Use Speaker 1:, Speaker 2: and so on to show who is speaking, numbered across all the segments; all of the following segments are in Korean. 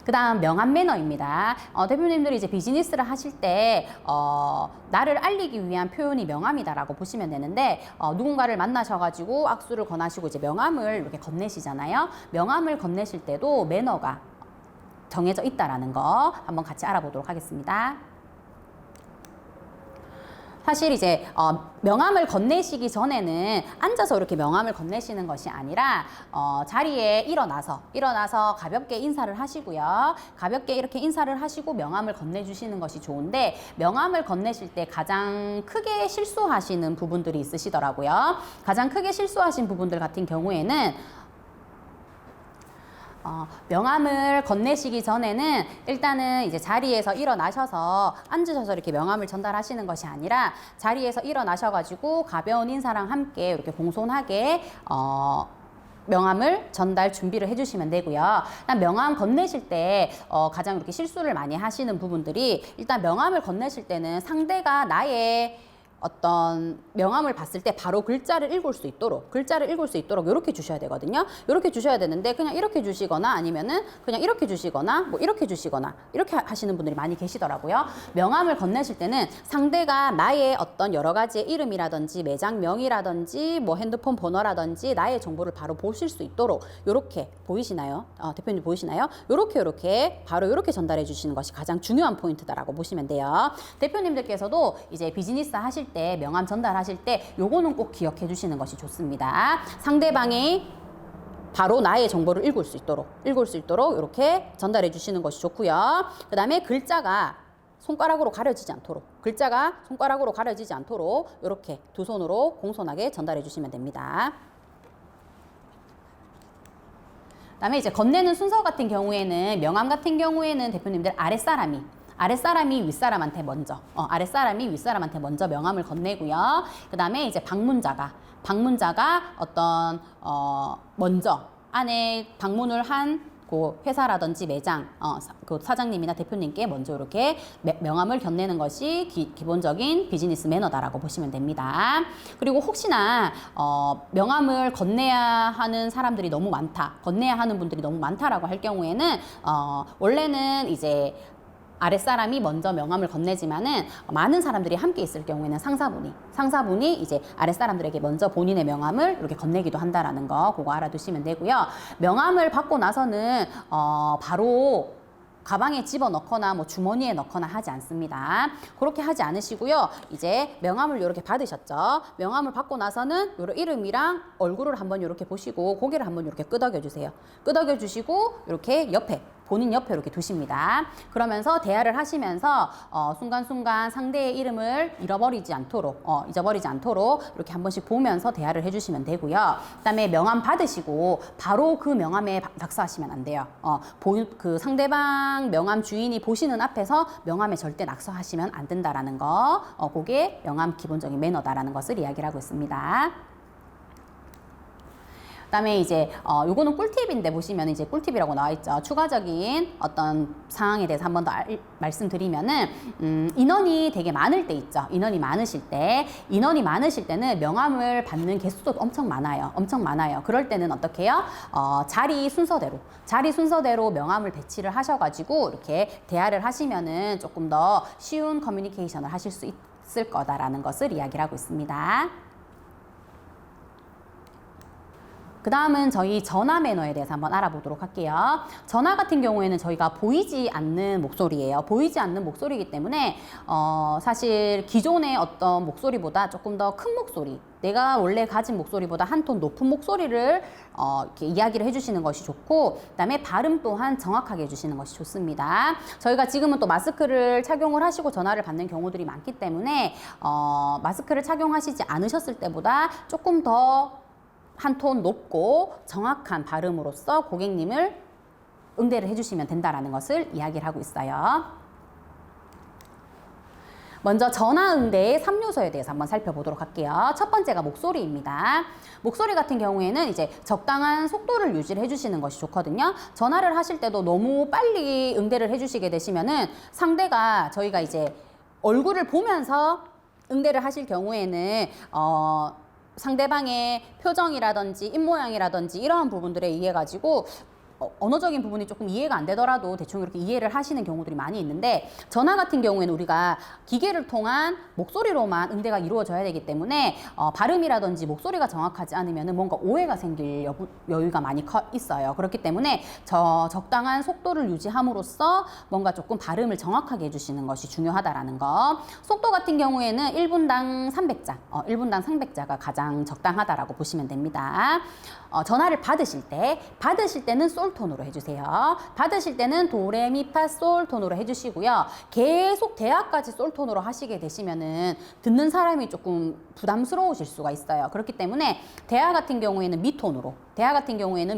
Speaker 1: 그 다음 명함 매너입니다. 대표님들이 이제 비즈니스를 하실 때 나를 알리기 위한 표현이 명함이다라고 보시면 되는데 누군가를 만나셔가지고 악수를 권하시고 이제 명함을 이렇게 건네시잖아요. 명함을 건네실 때도 매너가 정해져 있다라는 거 한번 같이 알아보도록 하겠습니다. 사실 이제 명함을 건네시기 전에는 앉아서 이렇게 명함을 건네시는 것이 아니라 자리에 일어나서 가볍게 인사를 하시고요. 가볍게 이렇게 인사를 하시고 명함을 건네주시는 것이 좋은데 명함을 건네실 때 가장 크게 실수하시는 부분들이 있으시더라고요. 가장 크게 실수하신 부분들 같은 경우에는 명함을 건네시기 전에는 일단은 이제 자리에서 일어나셔서 앉으셔서 이렇게 명함을 전달하시는 것이 아니라 자리에서 일어나셔가지고 가벼운 인사랑 함께 이렇게 공손하게 명함을 전달 준비를 해주시면 되고요. 일단 명함 건네실 때 가장 이렇게 실수를 많이 하시는 부분들이 일단 명함을 건네실 때는 상대가 나의 어떤 명함을 봤을 때 바로 글자를 읽을 수 있도록 이렇게 주셔야 되거든요. 이렇게 주셔야 되는데 그냥 이렇게 주시거나 아니면은 그냥 이렇게 주시거나 뭐 이렇게 주시거나 이렇게 하시는 분들이 많이 계시더라고요. 명함을 건네실 때는 상대가 나의 어떤 여러 가지의 이름이라든지 매장명이라든지 뭐 핸드폰 번호라든지 나의 정보를 바로 보실 수 있도록 이렇게 보이시나요? 대표님 보이시나요? 이렇게 바로 이렇게 전달해 주시는 것이 가장 중요한 포인트다라고 보시면 돼요. 대표님들께서도 이제 비즈니스 하실 때 명함 전달하실 때 요거는 꼭 기억해 주시는 것이 좋습니다. 상대방이 바로 나의 정보를 읽을 수 있도록 이렇게 전달해 주시는 것이 좋고요. 그 다음에 글자가 손가락으로 가려지지 않도록 이렇게 두 손으로 공손하게 전달해 주시면 됩니다. 그다음에 이제 건네는 순서 같은 경우에는 명함 같은 경우에는 대표님들 아랫사람이 윗사람한테 먼저 명함을 건네고요. 그 다음에 이제 방문자가 어떤 먼저 안에 방문을 한 그 회사라든지 매장 그 사장님이나 대표님께 먼저 이렇게 명함을 건네는 것이 기본적인 비즈니스 매너다라고 보시면 됩니다. 그리고 혹시나 명함을 건네야 하는 사람들이 너무 많다, 건네야 하는 분들이 너무 많다라고 할 경우에는 원래는 이제 아랫사람이 먼저 명함을 건네지만은 많은 사람들이 함께 있을 경우에는 상사분이 이제 아랫사람들에게 먼저 본인의 명함을 이렇게 건네기도 한다라는 거 그거 알아두시면 되고요. 명함을 받고 나서는 바로 가방에 집어넣거나 뭐 주머니에 넣거나 하지 않습니다. 그렇게 하지 않으시고요. 이제 명함을 이렇게 받으셨죠. 명함을 받고 나서는 요 이름이랑 얼굴을 한번 이렇게 보시고 고개를 한번 이렇게 끄덕여 주세요. 끄덕여 주시고 이렇게 본인 옆에 이렇게 두십니다. 그러면서 대화를 하시면서 순간순간 상대의 이름을 잊어버리지 않도록 이렇게 한 번씩 보면서 대화를 해주시면 되고요. 그다음에 명함 받으시고 바로 그 명함에 낙서하시면 안 돼요. 그 상대방 명함 주인이 보시는 앞에서 명함에 절대 낙서하시면 안 된다라는 거, 그게 명함 기본적인 매너다라는 것을 이야기를 하고 있습니다. 그다음에 이제 요거는 꿀팁인데 보시면 이제 꿀팁이라고 나와 있죠. 추가적인 어떤 상황에 대해서 한 번 더 말씀드리면은 인원이 되게 많을 때 있죠. 인원이 많으실 때는 명함을 받는 개수도 엄청 많아요. 그럴 때는 어떻게 해요? 자리 순서대로 명함을 배치를 하셔가지고 이렇게 대화를 하시면은 조금 더 쉬운 커뮤니케이션을 하실 수 있을 거다라는 것을 이야기를 하고 있습니다. 그 다음은 저희 전화 매너에 대해서 한번 알아보도록 할게요. 전화 같은 경우에는 저희가 보이지 않는 목소리예요. 보이지 않는 목소리이기 때문에 사실 기존의 어떤 목소리보다 조금 더 큰 목소리, 내가 원래 가진 목소리보다 한 톤 높은 목소리를 이렇게 이야기를 해주시는 것이 좋고, 그 다음에 발음 또한 정확하게 해주시는 것이 좋습니다. 저희가 지금은 또 마스크를 착용을 하시고 전화를 받는 경우들이 많기 때문에 마스크를 착용하시지 않으셨을 때보다 조금 더 한 톤 높고 정확한 발음으로써 고객님을 응대를 해주시면 된다는 것을 이야기를 하고 있어요. 먼저 전화 응대의 3요소에 대해서 한번 살펴보도록 할게요. 첫 번째가 목소리입니다. 목소리 같은 경우에는 이제 적당한 속도를 유지를 해주시는 것이 좋거든요. 전화를 하실 때도 너무 빨리 응대를 해주시게 되시면은 상대가 저희가 이제 얼굴을 보면서 응대를 하실 경우에는 상대방의 표정이라든지 입모양이라든지 이러한 부분들에 의해 가지고 언어적인 부분이 조금 이해가 안 되더라도 대충 이렇게 이해를 하시는 경우들이 많이 있는데 전화 같은 경우에는 우리가 기계를 통한 목소리로만 응대가 이루어져야 되기 때문에 발음이라든지 목소리가 정확하지 않으면 뭔가 오해가 생길 여유가 많이 있어요. 그렇기 때문에 적당한 속도를 유지함으로써 뭔가 조금 발음을 정확하게 해주시는 것이 중요하다라는 거. 속도 같은 경우에는 1분당 300자, 1분당 300자가 가장 적당하다라고 보시면 됩니다. 전화를 받으실 때는 솔 톤으로 해주세요. 받으실 때는 도레미파 솔 톤으로 해주시고요. 계속 대화까지 솔 톤으로 하시게 되시면은 듣는 사람이 조금 부담스러우실 수가 있어요. 그렇기 때문에 대화 같은 경우에는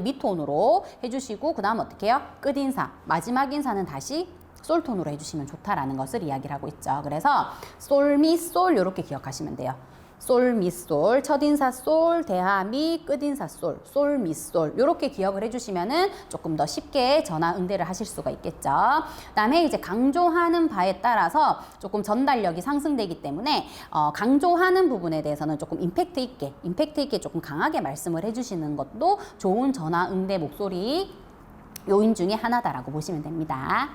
Speaker 1: 미톤으로 해주시고 그 다음 어떻게 해요? 끝인사, 마지막 인사는 다시 솔 톤으로 해주시면 좋다라는 것을 이야기를 하고 있죠. 그래서 솔, 미, 솔 이렇게 기억하시면 돼요. 솔, 미, 솔, 첫인사 솔, 대하, 미, 끝인사 솔, 솔, 미, 솔 이렇게 기억을 해주시면은 조금 더 쉽게 전화 응대를 하실 수가 있겠죠. 그다음에 이제 강조하는 바에 따라서 조금 전달력이 상승되기 때문에 강조하는 부분에 대해서는 조금 임팩트 있게 조금 강하게 말씀을 해주시는 것도 좋은 전화 응대 목소리 요인 중에 하나다라고 보시면 됩니다.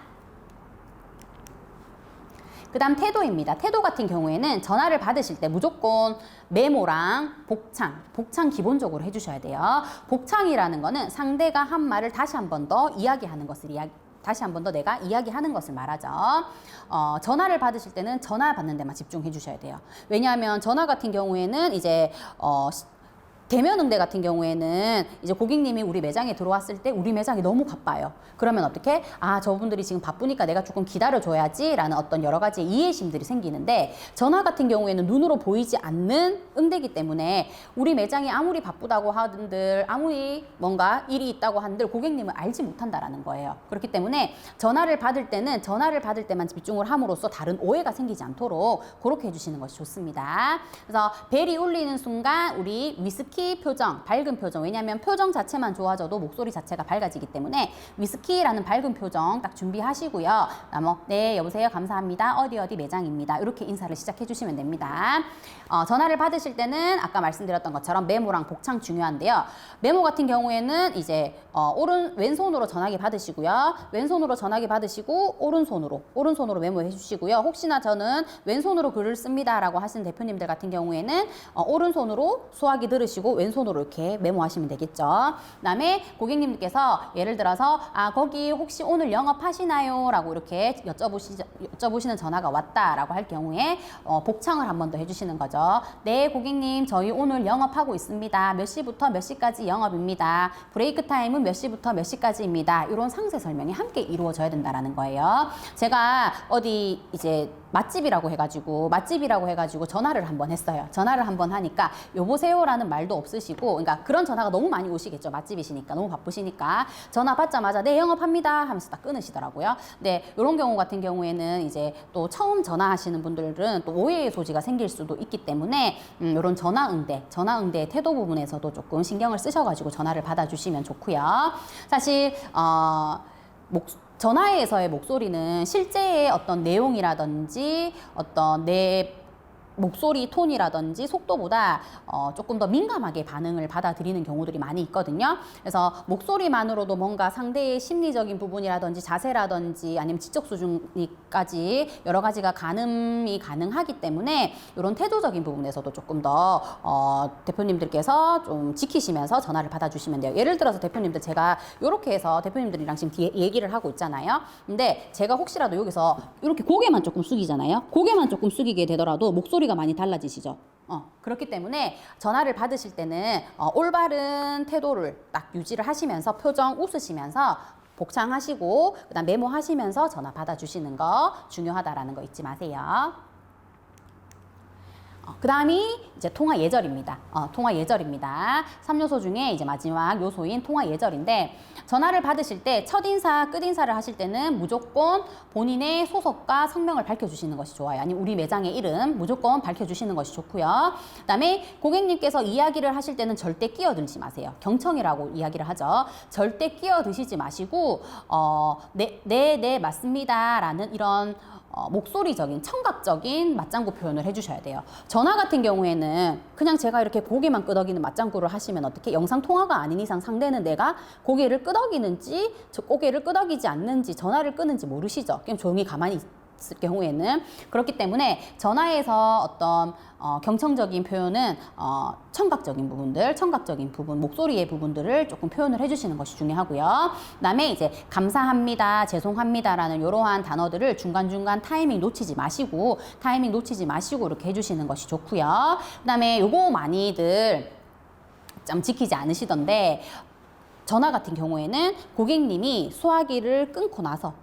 Speaker 1: 그 다음 태도입니다. 태도 같은 경우에는 전화를 받으실 때 무조건 메모랑 복창 기본적으로 해주셔야 돼요. 복창이라는 거는 상대가 한 말을 다시 한 번 더 이야기하는 것을 다시 한 번 더 내가 이야기하는 것을 말하죠. 전화를 받으실 때는 전화 받는 데만 집중해 주셔야 돼요. 왜냐하면 전화 같은 경우에는 이제 대면 응대 같은 경우에는 이제 고객님이 우리 매장에 들어왔을 때 우리 매장이 너무 바빠요. 그러면 어떻게? 아, 저분들이 지금 바쁘니까 내가 조금 기다려줘야지 라는 어떤 여러 가지 이해심들이 생기는데 전화 같은 경우에는 눈으로 보이지 않는 응대이기 때문에 우리 매장이 아무리 바쁘다고 하든들 아무리 뭔가 일이 있다고 한들 고객님은 알지 못한다라는 거예요. 그렇기 때문에 전화를 받을 때만 집중을 함으로써 다른 오해가 생기지 않도록 그렇게 해주시는 것이 좋습니다. 그래서 벨이 울리는 순간 우리 위스키 표정, 밝은 표정. 왜냐하면 표정 자체만 좋아져도 목소리 자체가 밝아지기 때문에 위스키라는 밝은 표정 딱 준비하시고요. 네, 여보세요, 감사합니다. 어디 매장입니다. 이렇게 인사를 시작해 주시면 됩니다. 전화를 받으실 때는 아까 말씀드렸던 것처럼 메모랑 복창 중요한데요. 메모 같은 경우에는 이제 왼손으로 전화기 받으시고요. 왼손으로 전화기 받으시고 오른손으로 메모해 주시고요. 혹시나 저는 왼손으로 글을 씁니다 라고 하시는 대표님들 같은 경우에는 오른손으로 수화기 들으시고 왼손으로 이렇게 메모하시면 되겠죠. 그다음에 고객님께서 예를 들어서 거기 혹시 오늘 영업하시나요? 라고 이렇게 여쭤보시는 전화가 왔다라고 할 경우에 복창을 한 번 더 해주시는 거죠. 네, 고객님 저희 오늘 영업하고 있습니다. 몇 시부터 몇 시까지 영업입니다. 브레이크 타임은 몇 시부터 몇 시까지입니다. 이런 상세 설명이 함께 이루어져야 된다라는 거예요. 제가 어디 이제 맛집이라고 해가지고 전화를 한번 했어요. 전화를 한번 하니까 여보세요라는 말도 없으시고, 그러니까 그런 전화가 너무 많이 오시겠죠. 맛집이시니까 너무 바쁘시니까 전화 받자마자 네 영업합니다 하면서 딱 끊으시더라고요. 네, 이런 경우 같은 경우에는 이제 또 처음 전화하시는 분들은 또 오해의 소지가 생길 수도 있기 때문에 이런 전화 응대 태도 부분에서도 조금 신경을 쓰셔가지고 전화를 받아주시면 좋고요. 사실 전화에서의 목소리는 실제의 어떤 내용이라든지 어떤 내 목소리 톤이라든지 속도보다 조금 더 민감하게 반응을 받아들이는 경우들이 많이 있거든요. 그래서 목소리만으로도 뭔가 상대의 심리적인 부분이라든지 자세라든지 아니면 지적 수준까지 여러 가지가 가늠이 가능하기 때문에 이런 태도적인 부분에서도 조금 더 대표님들께서 좀 지키시면서 전화를 받아주시면 돼요. 예를 들어서 대표님들 제가 이렇게 해서 대표님들이랑 지금 뒤에 얘기를 하고 있잖아요. 근데 제가 혹시라도 여기서 이렇게 고개만 조금 숙이잖아요. 고개만 조금 숙이게 되더라도 목소리가 많이 달라지시죠. 그렇기 때문에 전화를 받으실 때는 올바른 태도를 딱 유지를 하시면서 표정 웃으시면서 복창하시고 그다음 메모하시면서 전화 받아주시는 거 중요하다라는 거 잊지 마세요. 그 다음이 이제 통화 예절입니다. 통화 예절입니다. 3요소 중에 이제 마지막 요소인 통화 예절인데 전화를 받으실 때 첫인사, 끝인사를 하실 때는 무조건 본인의 소속과 성명을 밝혀주시는 것이 좋아요. 아니면 우리 매장의 이름 무조건 밝혀주시는 것이 좋고요. 그 다음에 고객님께서 이야기를 하실 때는 절대 끼어들지 마세요. 경청이라고 이야기를 하죠. 절대 끼어드시지 마시고 네, 맞습니다 라는 이런 목소리적인 청각적인 맞장구 표현을 해주셔야 돼요. 전화 같은 경우에는 그냥 제가 이렇게 고개만 끄덕이는 맞장구를 하시면 어떻게 영상 통화가 아닌 이상 상대는 내가 고개를 끄덕이는지 고개를 끄덕이지 않는지 전화를 끄는지 모르시죠. 그냥 조용히 가만히 있을 경우에는 그렇기 때문에 전화에서 어떤 경청적인 표현은 청각적인 부분, 목소리의 부분들을 조금 표현을 해주시는 것이 중요하고요. 그다음에 이제 감사합니다, 죄송합니다라는 이러한 단어들을 중간중간 타이밍 놓치지 마시고 이렇게 해주시는 것이 좋고요. 그다음에 요거 많이들 좀 지키지 않으시던데 전화 같은 경우에는 고객님이 수화기를 끊고 나서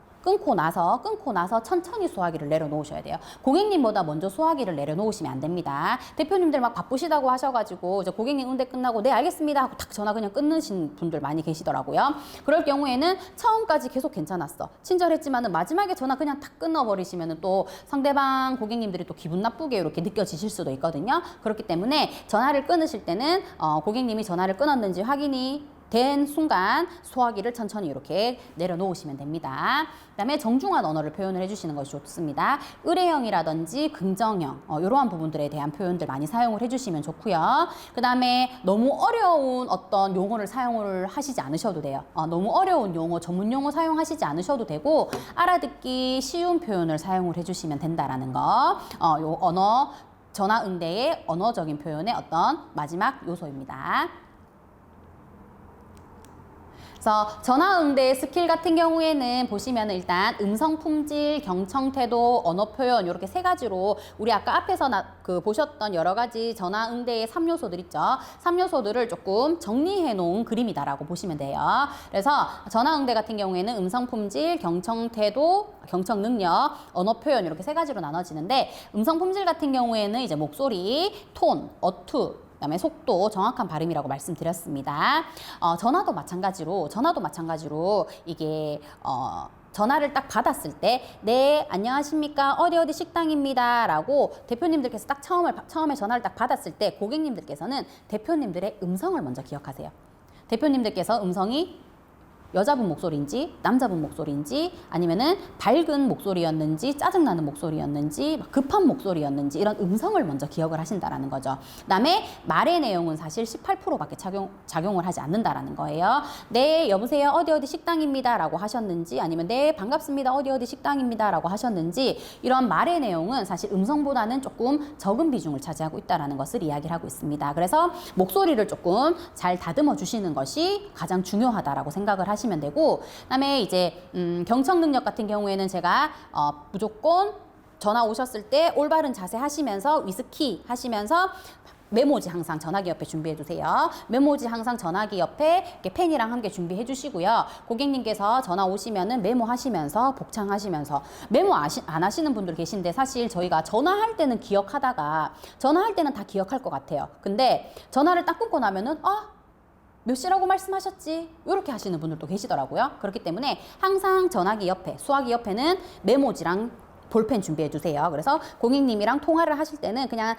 Speaker 1: 천천히 수화기를 내려놓으셔야 돼요. 고객님보다 먼저 수화기를 내려놓으시면 안 됩니다. 대표님들 막 바쁘시다고 하셔가지고 이제 고객님 응대 끝나고 네 알겠습니다 하고 탁 전화 그냥 끊으신 분들 많이 계시더라고요. 그럴 경우에는 처음까지 계속 괜찮았어. 친절했지만은 마지막에 전화 그냥 탁 끊어버리시면은 또 상대방 고객님들이 또 기분 나쁘게 이렇게 느껴지실 수도 있거든요. 그렇기 때문에 전화를 끊으실 때는 고객님이 전화를 끊었는지 확인이 된 순간 수화기를 천천히 이렇게 내려놓으시면 됩니다. 그다음에 정중한 언어를 표현을 해주시는 것이 좋습니다. 의례형이라든지 긍정형 이러한 부분들에 대한 표현들 많이 사용을 해주시면 좋고요. 그다음에 너무 어려운 어떤 용어를 사용을 하시지 않으셔도 돼요. 너무 어려운 용어, 전문 용어 사용하시지 않으셔도 되고 알아듣기 쉬운 표현을 사용을 해주시면 된다라는 거. 요 언어 전화 응대의 언어적인 표현의 어떤 마지막 요소입니다. 그래서 전화 응대 스킬 같은 경우에는 보시면은 일단 음성 품질, 경청 태도, 언어 표현 이렇게 세 가지로 우리 아까 앞에서 보셨던 여러 가지 전화 응대의 3요소들 있죠. 3요소들을 조금 정리해 놓은 그림이다라고 보시면 돼요. 그래서 전화 응대 같은 경우에는 음성 품질, 경청 태도, 경청 능력, 언어 표현 이렇게 세 가지로 나눠지는데 음성 품질 같은 경우에는 이제 목소리, 톤, 어투 그다음에 속도, 정확한 발음이라고 말씀드렸습니다. 전화도 마찬가지로 이게 전화를 딱 받았을 때 네, 안녕하십니까? 어디 식당입니다. 라고 대표님들께서 딱 처음에 전화를 딱 받았을 때 고객님들께서는 대표님들의 음성을 먼저 기억하세요. 대표님들께서 음성이 여자분 목소리인지 남자분 목소리인지 아니면은 밝은 목소리였는지 짜증나는 목소리였는지 급한 목소리였는지 이런 음성을 먼저 기억을 하신다라는 거죠. 그다음에 말의 내용은 사실 18%밖에 작용을 하지 않는다라는 거예요. 네, 여보세요. 어디 식당입니다. 라고 하셨는지 아니면 네, 반갑습니다. 어디 식당입니다. 라고 하셨는지 이런 말의 내용은 사실 음성보다는 조금 적은 비중을 차지하고 있다라는 것을 이야기를 하고 있습니다. 그래서 목소리를 조금 잘 다듬어 주시는 것이 가장 중요하다라고 생각을 하시면 되고 그다음에 이제 경청 능력 같은 경우에는 제가 무조건 전화 오셨을 때 올바른 자세 하시면서 위스키 하시면서 메모지 항상 전화기 옆에 준비해 두세요. 메모지 항상 전화기 옆에 이렇게 펜이랑 함께 준비해 주시고요. 고객님께서 전화 오시면은 메모하시면서 복창하시면서 메모 안 하시는 분들 계신데 사실 저희가 전화할 때는 기억하다가 전화할 때는 다 기억할 것 같아요. 근데 전화를 딱 끊고 나면은 몇 시라고 말씀하셨지? 이렇게 하시는 분들도 계시더라고요. 그렇기 때문에 항상 전화기 옆에, 수화기 옆에는 메모지랑 볼펜 준비해 주세요. 그래서 고객님이랑 통화를 하실 때는 그냥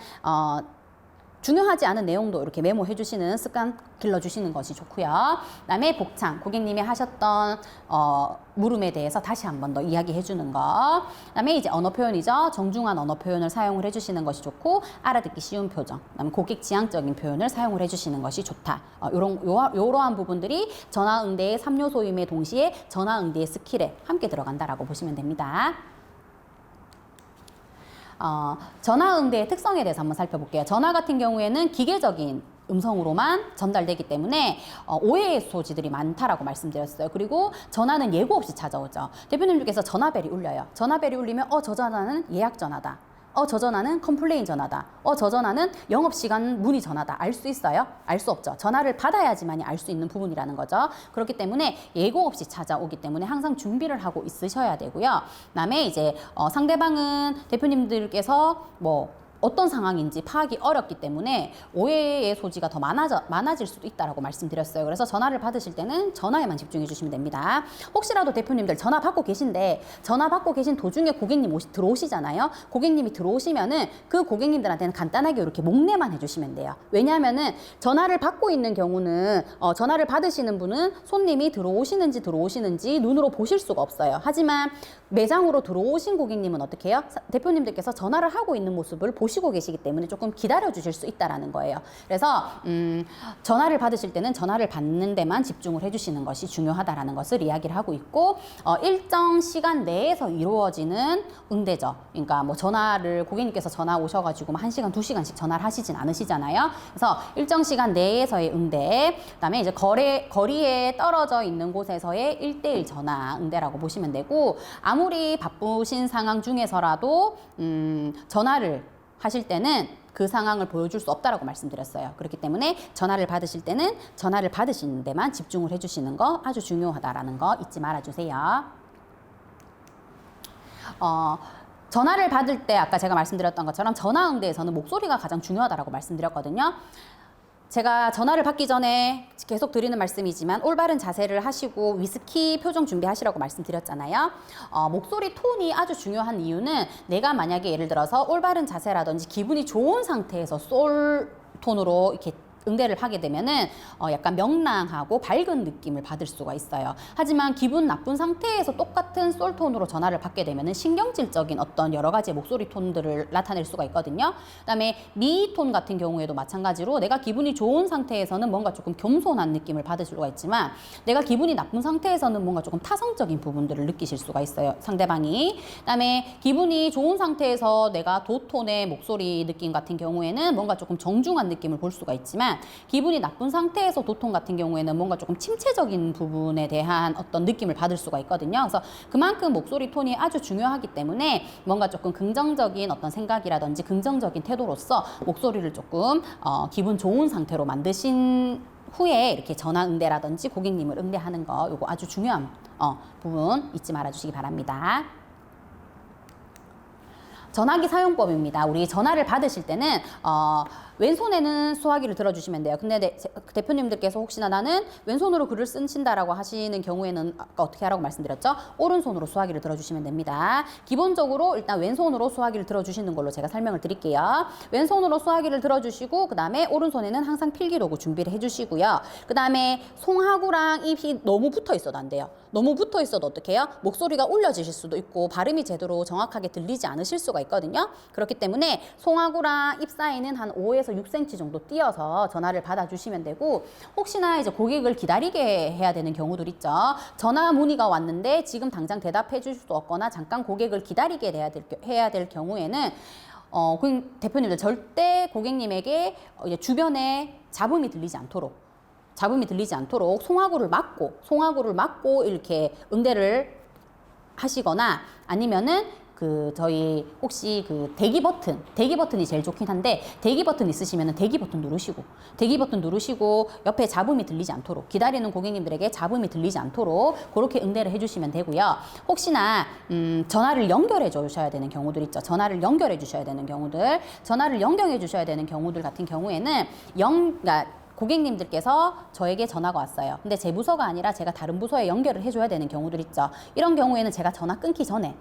Speaker 1: 중요하지 않은 내용도 이렇게 메모해 주시는 습관 길러주시는 것이 좋고요. 그다음에 복창, 고객님이 하셨던 물음에 대해서 다시 한 번 더 이야기해 주는 거. 그다음에 이제 언어 표현이죠. 정중한 언어 표현을 사용을 해주시는 것이 좋고 알아듣기 쉬운 표정, 그다음에 고객 지향적인 표현을 사용을 해주시는 것이 좋다. 요러한 부분들이 전화 응대의 3요소임에 동시에 전화 응대의 스킬에 함께 들어간다라고 보시면 됩니다. 전화 응대의 특성에 대해서 한번 살펴볼게요. 전화 같은 경우에는 기계적인 음성으로만 전달되기 때문에 오해의 소지들이 많다라고 말씀드렸어요. 그리고 전화는 예고 없이 찾아오죠. 대표님들께서 전화벨이 울려요. 전화벨이 울리면 저 전화는 예약 전화다. 저 전화는 컴플레인 전화다. 저 전화는 영업시간 문의 전화다. 알 수 있어요? 알 수 없죠. 전화를 받아야지만이 알 수 있는 부분이라는 거죠. 그렇기 때문에 예고 없이 찾아오기 때문에 항상 준비를 하고 있으셔야 되고요. 그다음에 이제 상대방은 대표님들께서 어떤 상황인지 파악이 어렵기 때문에 오해의 소지가 더 많아질 수도 있다라고 말씀드렸어요. 그래서 전화를 받으실 때는 전화에만 집중해 주시면 됩니다. 혹시라도 대표님들 전화 받고 계신데 전화 받고 계신 도중에 고객님 들어오시잖아요. 고객님이 들어오시면은 그 고객님들한테는 간단하게 이렇게 목례만 해주시면 돼요. 왜냐하면은 전화를 받고 있는 경우는 전화를 받으시는 분은 손님이 들어오시는지 눈으로 보실 수가 없어요. 하지만 매장으로 들어오신 고객님은 어떻게 해요? 대표님들께서 전화를 하고 있는 모습을 보시고 계시기 때문에 조금 기다려 주실 수 있다라는 거예요. 그래서 전화를 받으실 때는 전화를 받는 데만 집중을 해주시는 것이 중요하다라는 것을 이야기를 하고 있고, 일정 시간 내에서 이루어지는 응대죠. 그러니까 뭐 고객님께서 전화 오셔가지고 1시간, 2시간씩 전화를 하시진 않으시잖아요. 그래서 일정 시간 내에서의 응대, 그다음에 이제 거리에 떨어져 있는 곳에서의 1대1 전화 응대라고 보시면 되고, 아무리 바쁘신 상황 중에서라도 전화를 하실 때는 그 상황을 보여줄 수 없다라고 말씀드렸어요. 그렇기 때문에 전화를 받으실 때는 전화를 받으시는 데만 집중을 해주시는 거 아주 중요하다라는 거 잊지 말아주세요. 전화를 받을 때 아까 제가 말씀드렸던 것처럼 전화 응대에서는 목소리가 가장 중요하다라고 말씀드렸거든요. 제가 전화를 받기 전에 계속 드리는 말씀이지만 올바른 자세를 하시고 위스키 표정 준비하시라고 말씀드렸잖아요. 목소리 톤이 아주 중요한 이유는 내가 만약에 예를 들어서 올바른 자세라든지 기분이 좋은 상태에서 솔 톤으로 이렇게 응대를 하게 되면은 약간 명랑하고 밝은 느낌을 받을 수가 있어요. 하지만 기분 나쁜 상태에서 똑같은 솔톤으로 전화를 받게 되면은 신경질적인 어떤 여러 가지 목소리 톤들을 나타낼 수가 있거든요. 그다음에 미톤 같은 경우에도 마찬가지로 내가 기분이 좋은 상태에서는 뭔가 조금 겸손한 느낌을 받을 수가 있지만 내가 기분이 나쁜 상태에서는 뭔가 조금 타성적인 부분들을 느끼실 수가 있어요, 상대방이. 그다음에 기분이 좋은 상태에서 내가 도톤의 목소리 느낌 같은 경우에는 뭔가 조금 정중한 느낌을 볼 수가 있지만 기분이 나쁜 상태에서 도톤 같은 경우에는 뭔가 조금 침체적인 부분에 대한 어떤 느낌을 받을 수가 있거든요. 그래서 그만큼 목소리 톤이 아주 중요하기 때문에 뭔가 조금 긍정적인 어떤 생각이라든지 긍정적인 태도로서 목소리를 조금 기분 좋은 상태로 만드신 후에 이렇게 전화 응대라든지 고객님을 응대하는 거, 요거 아주 중요한 부분 잊지 말아 주시기 바랍니다. 전화기 사용법입니다. 우리 전화를 받으실 때는 왼손에는 수화기를 들어주시면 돼요. 근데 대표님들께서 혹시나 나는 왼손으로 글을 쓰신다라고 하시는 경우에는 아까 어떻게 하라고 말씀드렸죠? 오른손으로 수화기를 들어주시면 됩니다. 기본적으로 일단 왼손으로 수화기를 들어주시는 걸로 제가 설명을 드릴게요. 왼손으로 수화기를 들어주시고 그 다음에 오른손에는 항상 필기도구 준비를 해주시고요. 그 다음에 송하구랑 입이 너무 붙어 있어도 안 돼요. 너무 붙어 있어도 어떻게 해요? 목소리가 울려지실 수도 있고 발음이 제대로 정확하게 들리지 않으실 수가 있거든요. 그렇기 때문에 송하구랑 입 사이는 한 5에서 6cm 정도 띄어서 전화를 받아주시면 되고, 혹시나 이제 고객을 기다리게 해야 되는 경우들 있죠. 전화 문의가 왔는데 지금 당장 대답해 줄 수 없거나 잠깐 고객을 기다리게 해야 될 경우에는 대표님들 절대 고객님에게 이제 주변에 잡음이 들리지 않도록 송화구를 막고 이렇게 응대를 하시거나, 아니면은 저희 혹시 대기 버튼이 제일 좋긴 한데, 대기 버튼 있으시면은 대기 버튼 누르시고 옆에 잡음이 들리지 않도록, 기다리는 고객님들에게 잡음이 들리지 않도록 그렇게 응대를 해주시면 되고요. 혹시나 전화를 연결해 주셔야 되는 경우들 있죠. 전화를 연결해 주셔야 되는 경우들 같은 경우에는 그러니까 고객님들께서 저에게 전화가 왔어요. 근데 제 부서가 아니라 제가 다른 부서에 연결을 해줘야 되는 경우들 있죠. 이런 경우에는 제가 전화 끊기 전에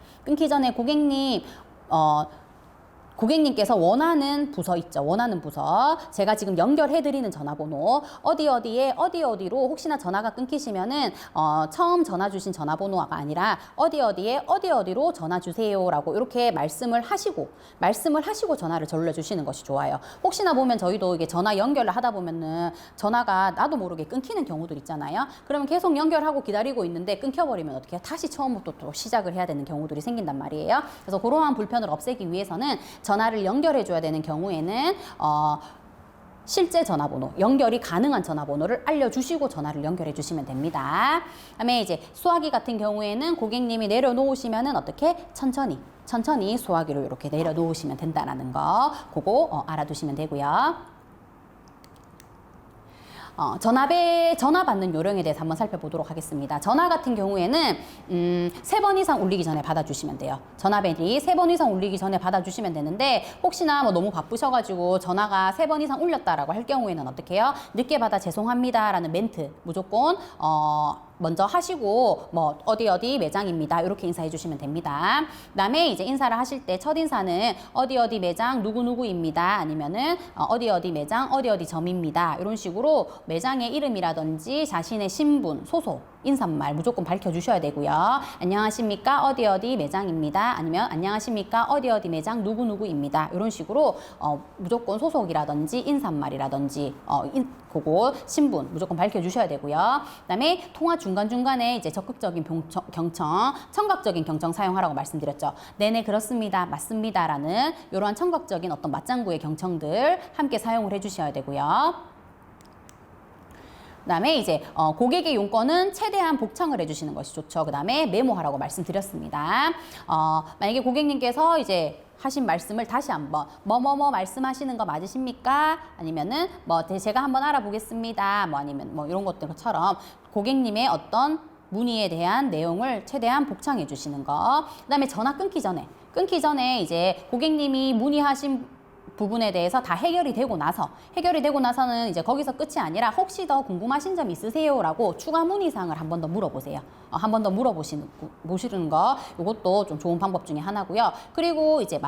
Speaker 1: 고객님께서 원하는 부서 있죠. 원하는 부서. 제가 지금 연결해드리는 전화번호. 어디로 혹시나 전화가 끊기시면은, 처음 전화 주신 전화번호가 아니라 어디로 전화 주세요라고 이렇게 말씀을 하시고 전화를 돌려주시는 것이 좋아요. 혹시나 보면 저희도 이게 전화 연결을 하다 보면은 전화가 나도 모르게 끊기는 경우들 있잖아요. 그러면 계속 연결하고 기다리고 있는데 끊겨버리면 어떻게 해요? 다시 처음부터 또 시작을 해야 되는 경우들이 생긴단 말이에요. 그래서 그러한 불편을 없애기 위해서는 전화를 연결해 줘야 되는 경우에는 실제 전화번호, 연결이 가능한 전화번호를 알려주시고 전화를 연결해 주시면 됩니다. 그다음에 이제 수화기 같은 경우에는 고객님이 내려놓으시면은 어떻게 천천히 수화기로 이렇게 내려놓으시면 된다라는 거, 그거 알아두시면 되고요. 전화 받는 요령에 대해서 한번 살펴보도록 하겠습니다. 전화 같은 경우에는 3번 이상 울리기 전에 받아주시면 돼요. 전화벨이 3번 이상 울리기 전에 받아주시면 되는데 혹시나 뭐 너무 바쁘셔가지고 전화가 3번 이상 울렸다라고 할 경우에는 어떻게 해요? 늦게 받아 죄송합니다라는 멘트 무조건 먼저 하시고 뭐 어디 매장입니다 이렇게 인사해 주시면 됩니다. 그다음에 이제 인사를 하실 때 첫 인사는 어디 매장 누구누구입니다 아니면은 어디 매장 어디 점입니다 이런 식으로 매장의 이름이라든지 자신의 신분 소속 인사말 무조건 밝혀주셔야 되고요. 안녕하십니까 어디 매장입니다 아니면 안녕하십니까 어디 매장 누구누구입니다 이런 식으로 무조건 소속이라든지 인사말이라든지 그거 신분 무조건 밝혀주셔야 되고요. 그다음에 통화 중간중간에 이제 적극적인 경청, 청각적인 경청 사용하라고 말씀드렸죠. 네네 그렇습니다, 맞습니다라는 이러한 청각적인 어떤 맞장구의 경청들 함께 사용을 해주셔야 되고요. 그다음에 이제 고객의 용건은 최대한 복창을 해주시는 것이 좋죠. 그다음에 메모하라고 말씀드렸습니다. 만약에 고객님께서 이제 하신 말씀을 다시 한번 뭐뭐뭐 말씀하시는 거 맞으십니까? 아니면은 뭐 제가 한번 알아보겠습니다. 뭐 아니면 뭐 이런 것들처럼 고객님의 어떤 문의에 대한 내용을 최대한 복창해 주시는 거. 그다음에 전화 끊기 전에 이제 고객님이 문의하신 부분에 대해서 다 해결이 되고 나서는 이제 거기서 끝이 아니라 혹시 더 궁금하신 점 있으세요라고 추가 문의사항을 한 번 더 물어보세요. 한 번 더 물어보시는 거 이것도 좀 좋은 방법 중에 하나고요. 그리고 이제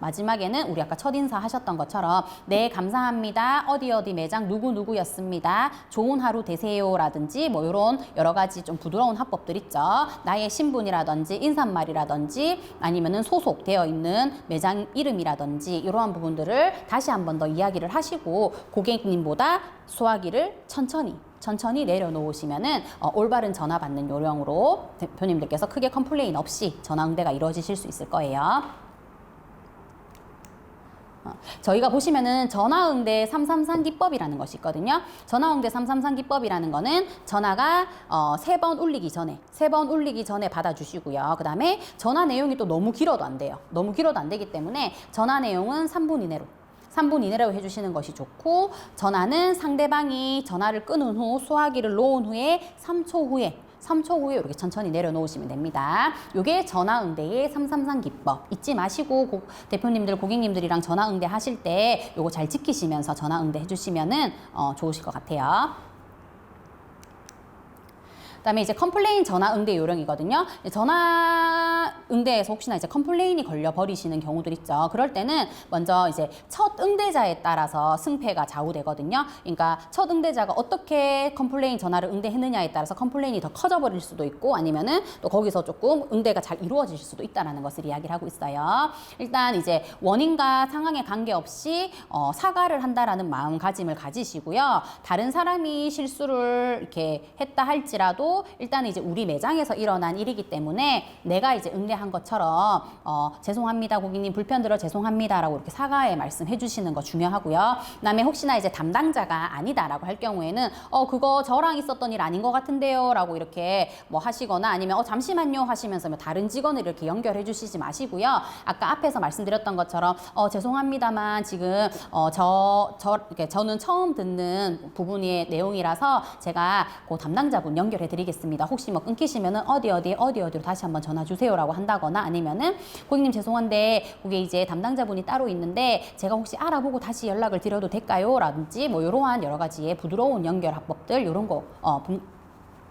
Speaker 1: 마지막에는 우리 아까 첫인사 하셨던 것처럼 네 감사합니다. 어디 매장 누구누구였습니다. 좋은 하루 되세요라든지 뭐 이런 여러 가지 좀 부드러운 화법들 있죠. 나의 신분이라든지 인사말이라든지 아니면은 소속되어 있는 매장 이름이라든지 이러한 부분들을 다시 한 번 더 이야기를 하시고 고객님보다 소화기를 천천히 내려놓으시면은 올바른 전화 받는 요령으로 대표님들께서 크게 컴플레인 없이 전화 응대가 이루어지실 수 있을 거예요. 저희가 보시면은 전화응대 333 기법이라는 것이 있거든요. 전화응대 333 기법이라는 거는 전화가 3번 울리기 전에 받아주시고요. 그 다음에 전화 내용이 또 너무 길어도 안 돼요. 너무 길어도 안 되기 때문에 전화 내용은 3분 이내로 해주시는 것이 좋고, 전화는 상대방이 전화를 끊은 후 소화기를 놓은 후에 3초 후에 이렇게 천천히 내려놓으시면 됩니다. 이게 전화응대의 333 기법. 잊지 마시고 대표님들, 고객님들이랑 전화응대 하실 때 이거 잘 지키시면서 전화응대 해주시면은 좋으실 것 같아요. 그다음에 이제 컴플레인 전화 응대 요령이거든요. 전화 응대에서 혹시나 이제 컴플레인이 걸려 버리시는 경우들 있죠. 그럴 때는 먼저 이제 첫 응대자에 따라서 승패가 좌우되거든요. 그러니까 첫 응대자가 어떻게 컴플레인 전화를 응대했느냐에 따라서 컴플레인이 더 커져 버릴 수도 있고, 아니면은 또 거기서 조금 응대가 잘 이루어질 수도 있다라는 것을 이야기를 하고 있어요. 일단 이제 원인과 상황에 관계없이 사과를 한다라는 마음가짐을 가지시고요. 다른 사람이 실수를 이렇게 했다 할지라도 일단 이제 우리 매장에서 일어난 일이기 때문에 내가 이제 응대한 것처럼 죄송합니다 고객님, 불편 들어 죄송합니다라고 이렇게 사과의 말씀해 주시는 거 중요하고요. 그다음에 혹시나 이제 담당자가 아니다라고 할 경우에는 그거 저랑 있었던 일 아닌 것 같은데요라고 이렇게 뭐 하시거나, 아니면 잠시만요 하시면서 다른 직원을 이렇게 연결해 주시지 마시고요. 아까 앞에서 말씀드렸던 것처럼 죄송합니다만 지금 저는 처음 듣는 부분의 내용이라서 제가 그 담당자분 연결해 드리겠습니다. 혹시 뭐 끊기시면은 어디로 다시 한번 전화 주세요라고 한다거나, 아니면은 고객님 죄송한데 그게 이제 담당자분이 따로 있는데 제가 혹시 알아보고 다시 연락을 드려도 될까요? 라든지 뭐 이러한 여러 가지의 부드러운 연결 화법들, 이런 거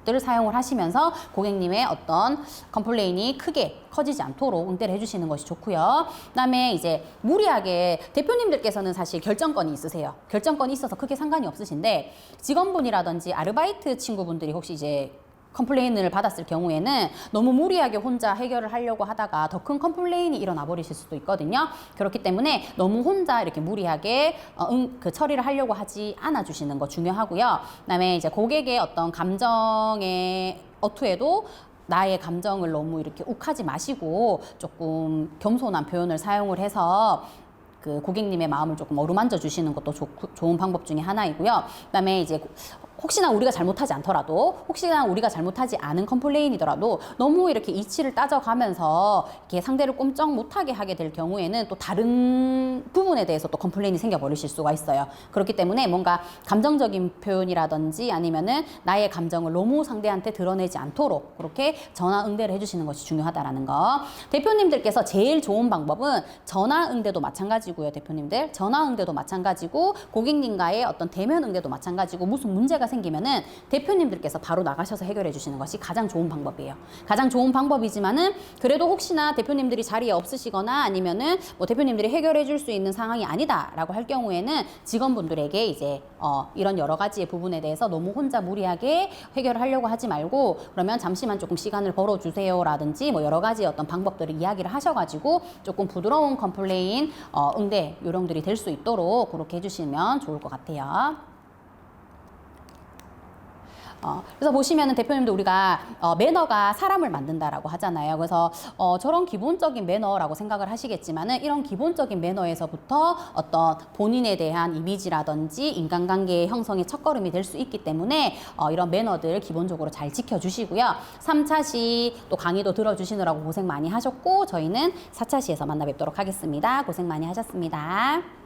Speaker 1: 를 사용을 하시면서 고객님의 어떤 컴플레인이 크게 커지지 않도록 응대를 해주시는 것이 좋고요. 그다음에 이제 무리하게, 대표님들께서는 사실 결정권이 있으세요. 결정권이 있어서 크게 상관이 없으신데, 직원분이라든지 아르바이트 친구분들이 혹시 이제 컴플레인을 받았을 경우에는 너무 무리하게 혼자 해결을 하려고 하다가 더 큰 컴플레인이 일어나 버리실 수도 있거든요. 그렇기 때문에 너무 혼자 이렇게 무리하게 그 처리를 하려고 하지 않아 주시는 거 중요하고요. 그다음에 이제 고객의 어떤 감정의 어투에도 나의 감정을 너무 이렇게 욱하지 마시고 조금 겸손한 표현을 사용을 해서 그 고객님의 마음을 조금 어루만져 주시는 것도 좋은 방법 중에 하나이고요. 그다음에 이제 혹시나 우리가 잘못하지 않더라도, 혹시나 우리가 잘못하지 않은 컴플레인이더라도 너무 이렇게 이치를 따져가면서 이렇게 상대를 꼼짝 못하게 하게 될 경우에는 또 다른 부분에 대해서 또 컴플레인이 생겨버리실 수가 있어요. 그렇기 때문에 뭔가 감정적인 표현이라든지 아니면은 나의 감정을 너무 상대한테 드러내지 않도록 그렇게 전화 응대를 해주시는 것이 중요하다라는 거. 대표님들께서 제일 좋은 방법은 전화 응대도 마찬가지고요. 대표님들 전화 응대도 마찬가지고 고객님과의 어떤 대면 응대도 마찬가지고 무슨 문제가 생기면은 대표님들께서 바로 나가셔서 해결해 주시는 것이 가장 좋은 방법이에요. 가장 좋은 방법이지만은 그래도 혹시나 대표님들이 자리에 없으시거나 아니면은 뭐 대표님들이 해결해 줄 수 있는 상황이 아니다라고 할 경우에는 직원분들에게 이제 이런 여러 가지의 부분에 대해서 너무 혼자 무리하게 해결을 하려고 하지 말고 그러면 잠시만 조금 시간을 벌어 주세요라든지 뭐 여러 가지 어떤 방법들을 이야기를 하셔가지고 조금 부드러운 컴플레인 응대 요령들이 될 수 있도록 그렇게 해주시면 좋을 것 같아요. 그래서 보시면은 대표님도 우리가 매너가 사람을 만든다라고 하잖아요. 그래서 저런 기본적인 매너라고 생각을 하시겠지만은 이런 기본적인 매너에서부터 어떤 본인에 대한 이미지라든지 인간관계의 형성의 첫걸음이 될 수 있기 때문에 이런 매너들 기본적으로 잘 지켜주시고요. 3차 시 또 강의도 들어주시느라고 고생 많이 하셨고 저희는 4차 시에서 만나 뵙도록 하겠습니다. 고생 많이 하셨습니다.